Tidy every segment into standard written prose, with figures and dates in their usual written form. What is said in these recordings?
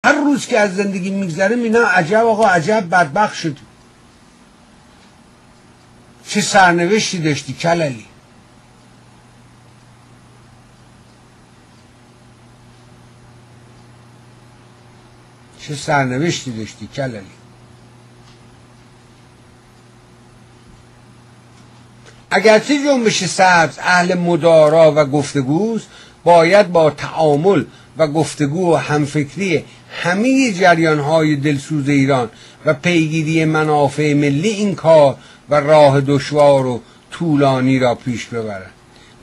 هر روز که از زندگی میگذره مینا عجب آقا عجب بدبخت شدی، چه سرنوشتی داشتی کللی. چه سرنوشتی داشتی کللی. اگرچه جنبش سبز اهل مدارا و گفتگوست، باید با تعامل و گفتگو و همفکری همه جریان‌های دلسوز ایران و پیگیری منافع ملی این کار و راه دشوار و طولانی را پیش ببرد.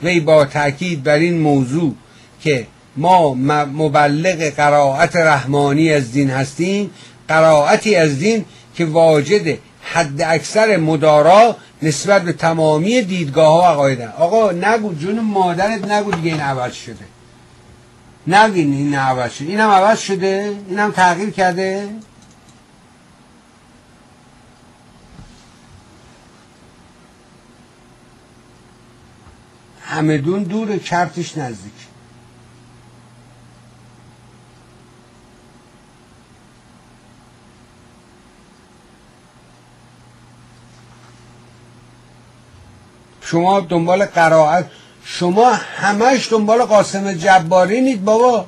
وی با تأکید بر این موضوع که ما مبلغ قرائت رحمانی از دین هستیم، قرائتی از دین که واجد حد اکثر مدارا نسبت به تمامی دیدگاه ها و عقاید. آقا نگو جون مادرت، نگو دیگه این عوض شده، نگین این عوض شده، اینم عوض شده، اینم تغییر کرده. همدون دور، کرتش نزدیک. شما دنبال قرائت، شما همش دنبال قاسم جباری نید بابا.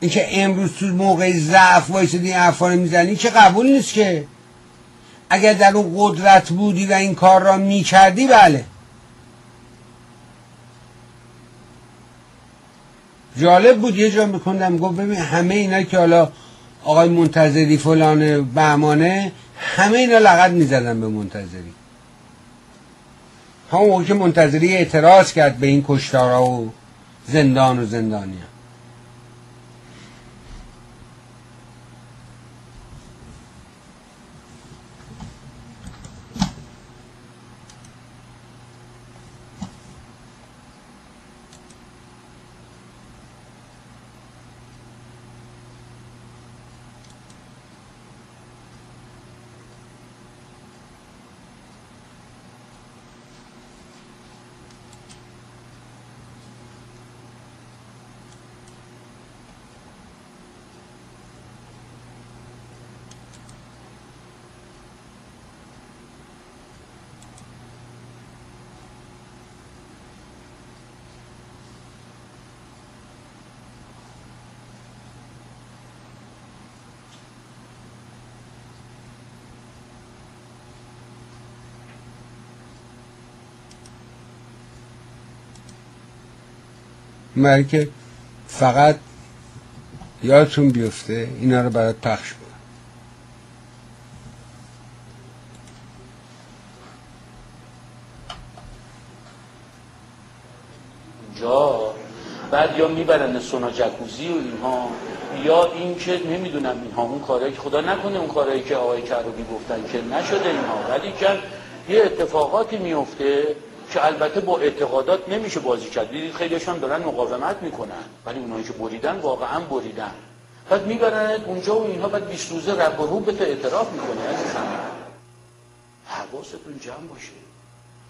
این که امروز تو موقع ضعف وایسادی این حرفا رو میزنی که قبول نیست که. اگر در اون قدرت بودی و این کار را میکردی بله. جالب بود یه جا میکندم گفت ببین همه اینا که حالا آقای منتظری فلان بهمانه، همه اینا لغت میزدن به منتظری. همون موقع که منتظری اعتراض کرد به این کشتارها و زندان و زندانیان. مری که فقط یادتون بیفته اینا رو برات پخش کنم. اونجا بعد یا میبرن سونا جکوزی و اینها، یا این که نمیدونم اینها اون کارهایی که خدا نکنه اون کارهایی که آقای کروبی گفتن که نشده اینها، ولی که یه اتفاقاتی میفته که البته با اعتقادات نمیشه بازی کرد. دیدید خیلیشان دارن مقاومت میکنن، ولی اونایی که بریدن واقعا بریدن. بعد میبرن اونجا و اینها، بعد 20 روزه رب و رو به اعتراف میکنه. عزیزم حواستون جمع باشه.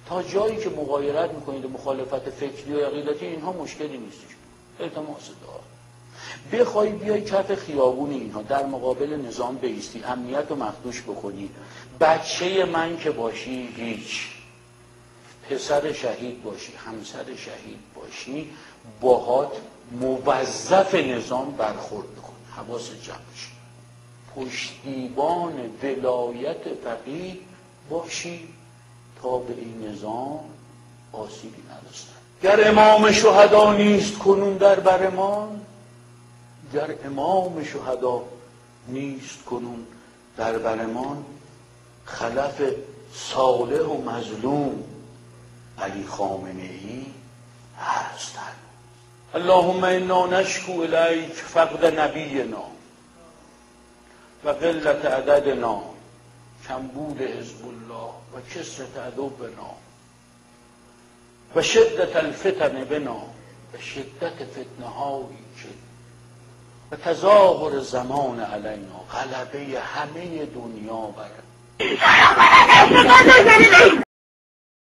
تا جایی که مغایرت میکنید و مخالفت فکری و عقیدتی، اینها مشکلی نیستش. التماس دعا. بخوای بیای کف خیابون اینها در مقابل نظام بایستی، امنیت رو مخدوش بکنی، بچه من که باشی هیچ، پسر شهید باشی، همسر شهید باشی، باهات موظف نظام برخورد کن. حواس جمع شی. پشتیبان ولایت فقیه باشی تا به این نظام آسیبی نرسد. گر امام شهدا نیست کنون در برمان، گر امام شهدا نیست کنون در برمان، خلف صالح و مظلوم علی خامنه ای هستند. اللهم انا نشکو الیک فقد نبینا و قلت عددنا، کمبود حزب الله و کثرت عدونا و شدت الفتن بنا، و شدت فتنه هایی که و تظاهر زمان علینا، غلبه همه دنیا بر